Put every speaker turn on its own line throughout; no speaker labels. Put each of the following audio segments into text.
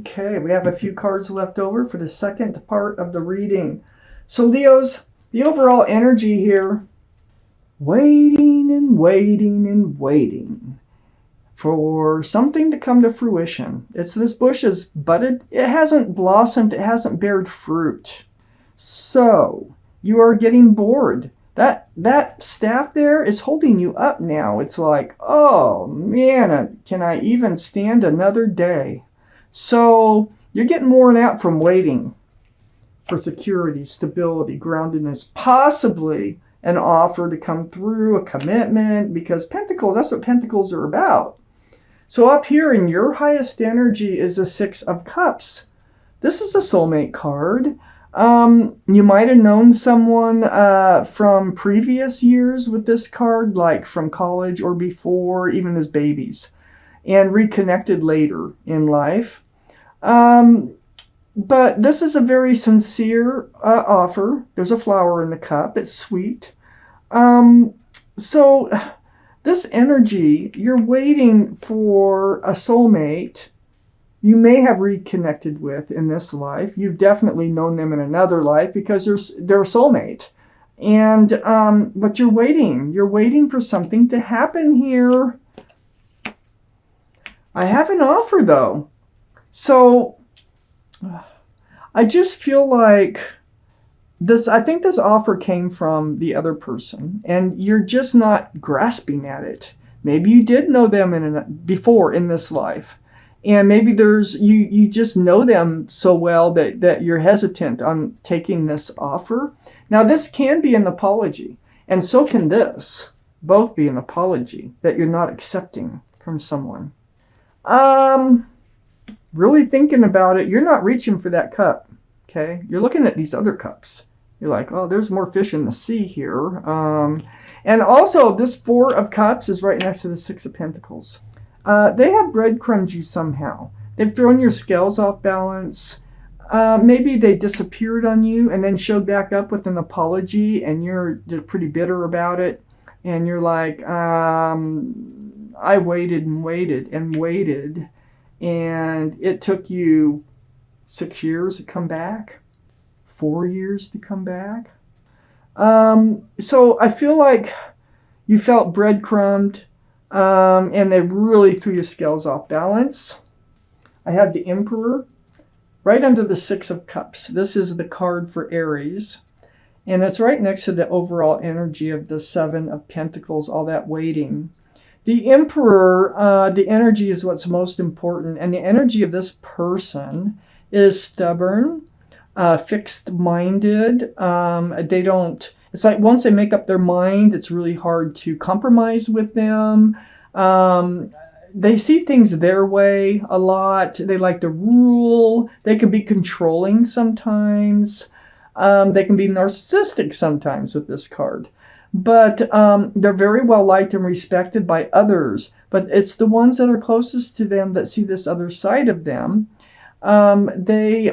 Okay, we have a few cards left over for the second part of the reading. So Leos, the overall energy here, waiting and waiting and waiting for something to come to fruition. It's this bush is budded, it hasn't blossomed, it hasn't bared fruit. So you are getting bored. That staff there is holding you up now. It's like, oh man, can I even stand another day? So you're getting worn out from waiting for security, stability, groundedness, possibly an offer to come through, a commitment, because Pentacles, that's what Pentacles are about. So up here in your highest energy is the Six of Cups. This is a soulmate card. You might have known someone from previous years with this card, like from college or before, even as babies, and reconnected later in life. But this is a very sincere offer. There's a flower in the cup. It's sweet. So this energy, you're waiting for a soulmate you may have reconnected with in this life. You've definitely known them in another life because they're a soulmate. And but you're waiting for something to happen here. I have an offer though. So I just feel like I think this offer came from the other person and you're just not grasping at it. Maybe you did know them before in this life. And maybe you just know them so well that you're hesitant on taking this offer. Now this can be an apology, and so can this both be an apology that you're not accepting from someone. Really thinking about it, you're not reaching for that cup. Okay, you're looking at these other cups. You're like, oh, there's more fish in the sea here. And also this Four of Cups is right next to the Six of Pentacles. They have breadcrumbed you somehow. They've thrown your scales off balance. Maybe they disappeared on you and then showed back up with an apology and you're pretty bitter about it. And you're like, I waited and waited and waited. And it took you 6 years to come back, 4 years to come back. So I feel like you felt breadcrumbed. And they really threw your scales off balance. I have the Emperor right under the Six of Cups. This is the card for Aries. And it's right next to the overall energy of the Seven of Pentacles, all that waiting. The Emperor, the energy is what's most important. And the energy of this person is stubborn, fixed-minded. It's like once they make up their mind, it's really hard to compromise with them. They see things their way a lot. They like to rule. They can be controlling sometimes. They can be narcissistic sometimes with this card. But they're very well liked and respected by others. But it's the ones that are closest to them that see this other side of them. They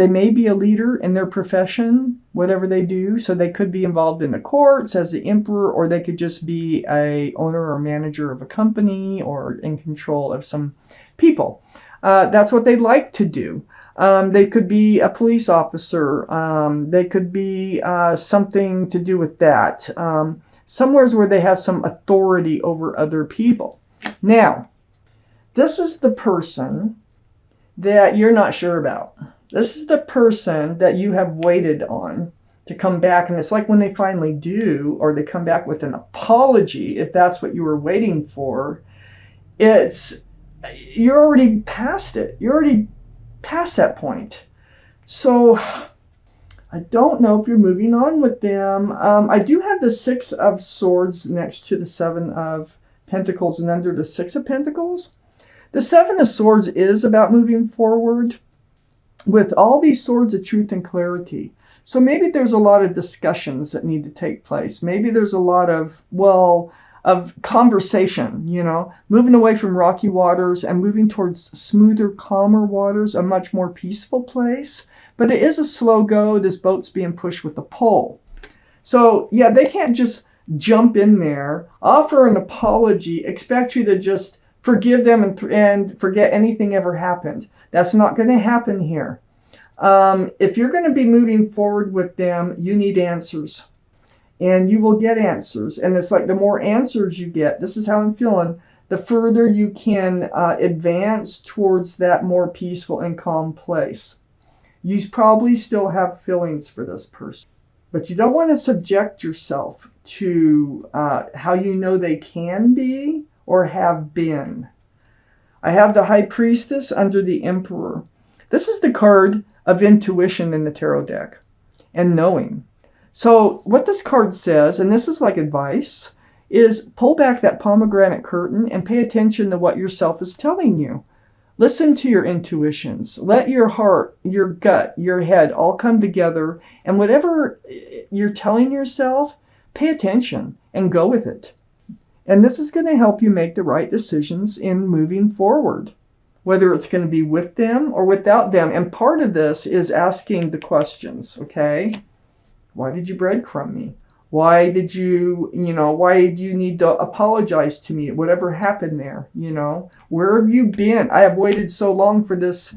may be a leader in their profession, whatever they do. So they could be involved in the courts as the emperor, or they could just be a owner or manager of a company or in control of some people. That's what they like to do. They could be a police officer. They could be something to do with that. Somewheres where they have some authority over other people. Now, this is the person that you're not sure about. This is the person that you have waited on to come back. And it's like when they finally do, or they come back with an apology, if that's what you were waiting for, you're already past it. You're already past that point. So I don't know if you're moving on with them. I do have the Six of Swords next to the Seven of Pentacles and under the Six of Pentacles. The Seven of Swords is about moving forward with all these swords of truth and clarity. So maybe there's a lot of discussions that need to take place. Maybe there's a lot of conversation, moving away from rocky waters and moving towards smoother, calmer waters, a much more peaceful place. But it is a slow go. This boat's being pushed with a pole. So yeah, they can't just jump in there, offer an apology, expect you to just forgive them and forget anything ever happened. That's not going to happen here. If you're going to be moving forward with them, you need answers. And you will get answers. And it's like the more answers you get, this is how I'm feeling, the further you can advance towards that more peaceful and calm place. You probably still have feelings for this person, but you don't want to subject yourself to how you know they can be or have been. I have the High Priestess under the Emperor. This is the card of intuition in the tarot deck and knowing. So what this card says, and this is like advice, is pull back that pomegranate curtain and pay attention to what yourself is telling you. Listen to your intuitions. Let your heart, your gut, your head all come together, and whatever you're telling yourself, pay attention and go with it. And this is going to help you make the right decisions in moving forward, whether it's going to be with them or without them. And part of this is asking the questions, okay? Why did you breadcrumb me? Why did you why do you need to apologize to me? Whatever happened there, where have you been? I have waited so long for this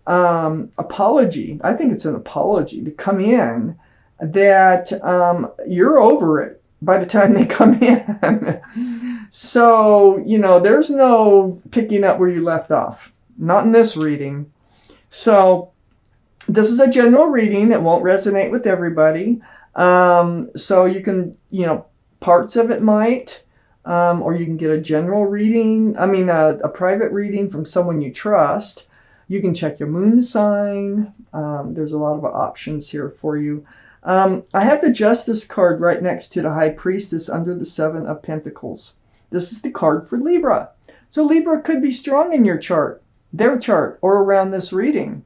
apology. I think it's an apology to come in that you're over it by the time they come in. So, there's no picking up where you left off. Not in this reading. So, this is a general reading. It won't resonate with everybody. So you can, parts of it might, or you can get a general reading. A private reading from someone you trust. You can check your moon sign. There's a lot of options here for you. I have the Justice card right next to the High Priestess under the Seven of Pentacles. This is the card for Libra. So Libra could be strong in your chart, their chart, or around this reading.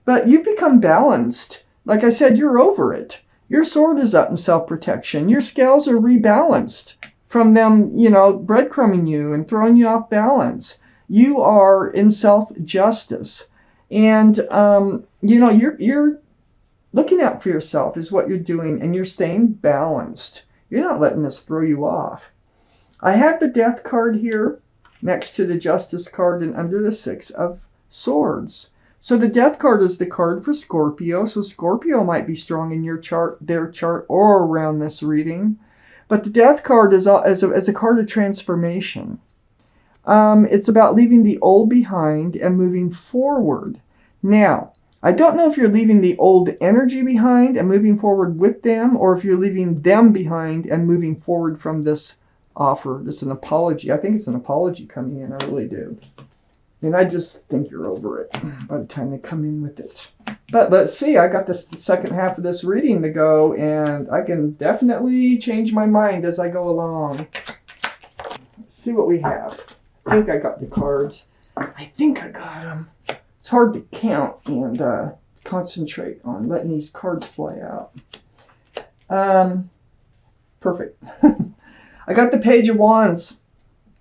But you've become balanced. Like I said, you're over it. Your sword is up in self-protection. Your scales are rebalanced from them, breadcrumbing you and throwing you off balance. You are in self-justice. And, you're looking out for yourself is what you're doing, and you're staying balanced. You're not letting this throw you off. I have the Death card here next to the Justice card and under the Six of Swords. So the Death card is the card for Scorpio. So Scorpio might be strong in your chart, their chart, or around this reading. But the Death card is a card of transformation. It's about leaving the old behind and moving forward. Now, I don't know if you're leaving the old energy behind and moving forward with them, or if you're leaving them behind and moving forward from this offer. This is an apology. I think it's an apology coming in. I really do. And I just think you're over it by the time they come in with it. But let's see. I got the second half of this reading to go, and I can definitely change my mind as I go along. Let's see what we have. I think I got the cards. I think I got them. It's hard to count and concentrate on letting these cards fly out. Perfect. I got the Page of Wands.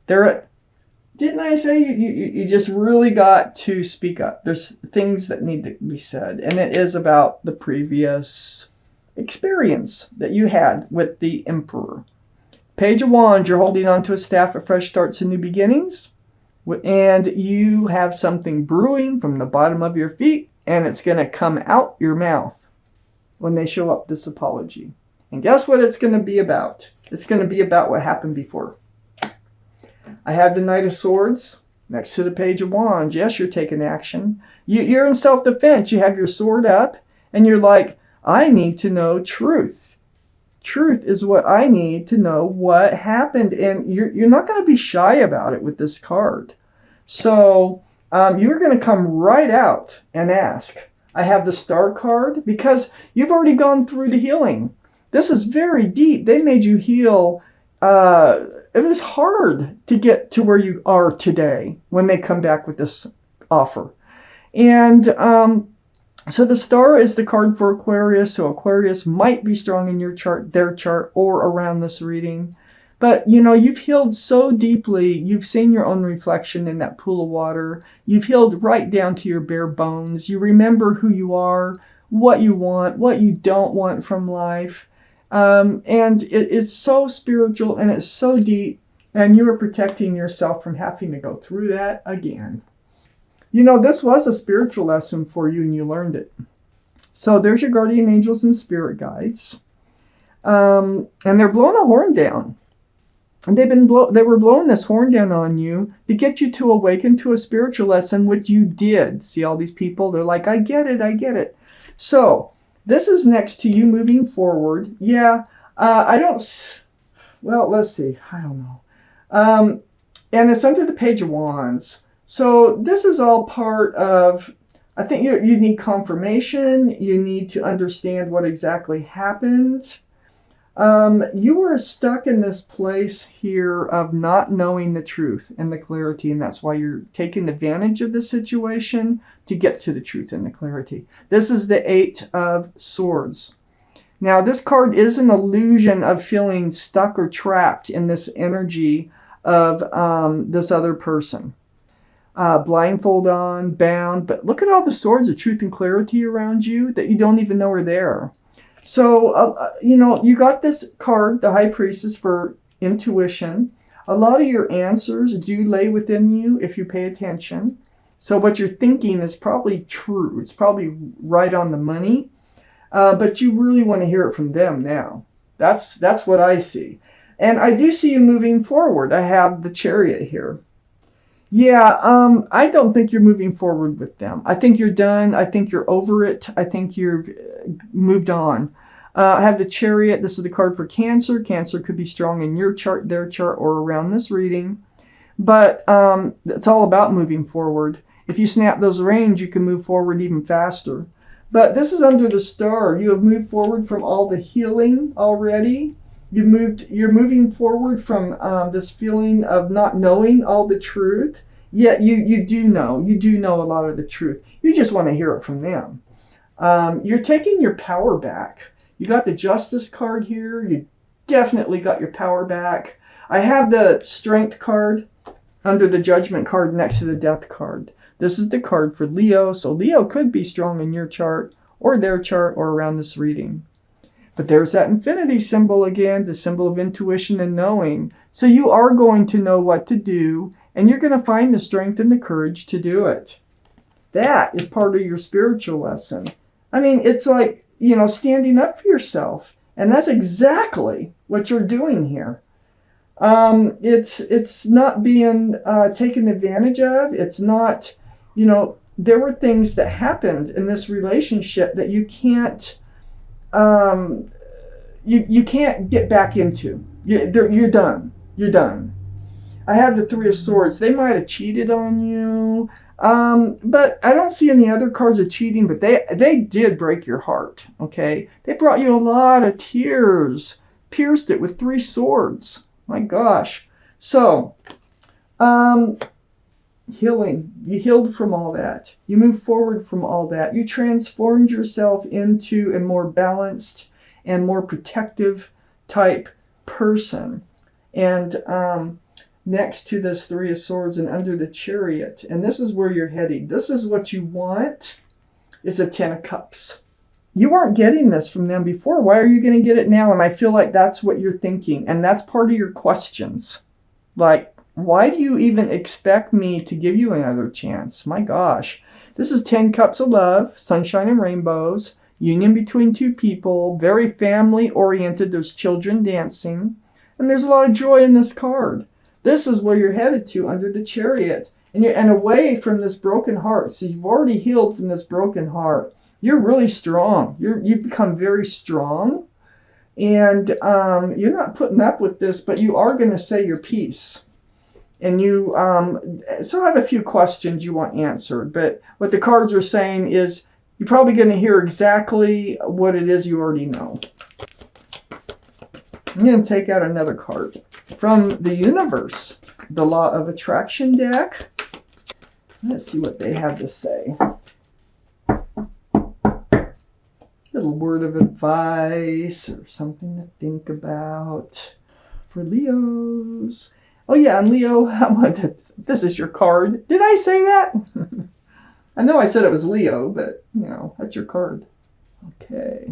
Didn't I say you just really got to speak up? There's things that need to be said. And it is about the previous experience that you had with the Emperor. Page of Wands, you're holding on to a staff of fresh starts and new beginnings. And you have something brewing from the bottom of your feet. And it's going to come out your mouth when they show up this apology. And guess what it's going to be about? It's going to be about what happened before. I have the Knight of Swords next to the Page of Wands. Yes, you're taking action. You're in self-defense. You have your sword up, and you're like, I need to know truth. Truth is what I need to know what happened, and you're not going to be shy about it with this card. So you're going to come right out and ask. I have the Star card because you've already gone through the healing. This is very deep. They made you heal. It was hard to get to where you are today when they come back with this offer. And so the Star is the card for Aquarius. So Aquarius might be strong in your chart, their chart, or around this reading. But, you've healed so deeply. You've seen your own reflection in that pool of water. You've healed right down to your bare bones. You remember who you are, what you want, what you don't want from life. And it's so spiritual and it's so deep. And you are protecting yourself from having to go through that again. You know, this was a spiritual lesson for you and you learned it. So there's your guardian angels and spirit guides. And they're blowing a horn down. And they were blowing this horn down on you to get you to awaken to a spiritual lesson, which you did. See all these people? They're like, I get it, I get it. So this is next to you moving forward. Yeah, well, let's see. I don't know. And it's under the Page of Wands. So this is all part of, I think you need confirmation. You need to understand what exactly happened. You were stuck in this place here of not knowing the truth and the clarity, and that's why you're taking advantage of the situation to get to the truth and the clarity. This is the Eight of Swords. Now, this card is an illusion of feeling stuck or trapped in this energy of this other person. Blindfold on, bound, but look at all the swords of truth and clarity around you that you don't even know are there. So, you know, you got this card, the High Priestess, for intuition. A lot of your answers do lay within you if you pay attention. So what you're thinking is probably true. It's probably right on the money. But you really want to hear it from them now. That's what I see. And I do see you moving forward. I have the Chariot here. Yeah, I don't think you're moving forward with them. I think you're done. I think you're over it. I think you've moved on. I have the Chariot. This is the card for Cancer. Cancer could be strong in your chart, their chart, or around this reading. But it's all about moving forward. If you snap those reins, you can move forward even faster. But this is under the Star. You have moved forward from all the healing already. You're moving forward from this feeling of not knowing all the truth. Yet you do know a lot of the truth. You just want to hear it from them. You're taking your power back. You got the Justice card here. You definitely got your power back. I have the Strength card under the Judgment card next to the Death card. This is the card for Leo. So Leo could be strong in your chart or their chart or around this reading. But there's that infinity symbol again, the symbol of intuition and knowing. So you are going to know what to do, and you're going to find the strength and the courage to do it. That is part of your spiritual lesson. I mean, it's like, you know, standing up for yourself. And that's exactly what you're doing here. It's not being taken advantage of. It's not, you know, there were things that happened in this relationship that you can't, you can't get back into. You're done. You're done. I have the Three of Swords. They might have cheated on you, but I don't see any other cards of cheating. But they did break your heart. Okay, they brought you a lot of tears, pierced it with 3 swords. My gosh. So, healing. You healed from all that. You moved forward from all that. You transformed yourself into a more balanced and more protective type person. And next to this Three of Swords and under the Chariot, and this is where you're heading. This is what you want, is a 10 of Cups. You weren't getting this from them before. Why are you going to get it now? And I feel like that's what you're thinking. And that's part of your questions. Like, why do you even expect me to give you another chance? My gosh. This is 10 Cups of Love, sunshine and rainbows, union between 2 people, very family oriented. There's children dancing. And there's a lot of joy in this card. This is where you're headed to under the Chariot. And away from this broken heart. So you've already healed from this broken heart. You're really strong. You've become very strong. And you're not putting up with this, but you are going to say your piece. And you still have a few questions you want answered. But what the cards are saying is you're probably going to hear exactly what it is you already know. I'm going to take out another card from the universe, the Law of Attraction deck. Let's see what they have to say. Little word of advice or something to think about for Leos. Oh yeah, and Leo, this is your card. Did I say that? I know I said it was Leo, but you know, that's your card. Okay.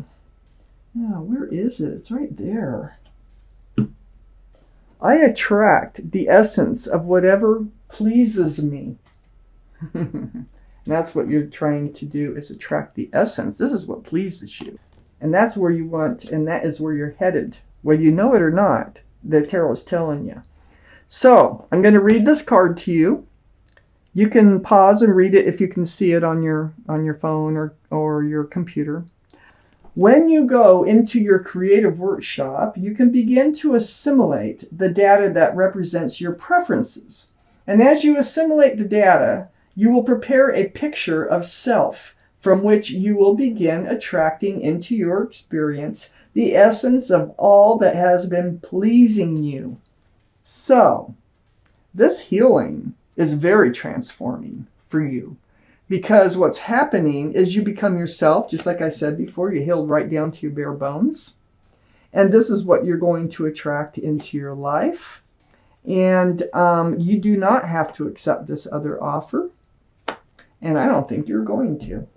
Now, where is it? It's right there. I attract the essence of whatever pleases me. That's what you're trying to do, is attract the essence. This is what pleases you. And that's where you want, and that is where you're headed. Whether you know it or not, the tarot is telling you. So I'm going to read this card to you. You can pause and read it if you can see it on your phone or your computer. When you go into your creative workshop, you can begin to assimilate the data that represents your preferences. And as you assimilate the data, you will prepare a picture of self from which you will begin attracting into your experience the essence of all that has been pleasing you. So, this healing is very transforming for you, because what's happening is you become yourself, just like I said before. You healed right down to your bare bones. And this is what you're going to attract into your life. And you do not have to accept this other offer. And I don't think you're going to.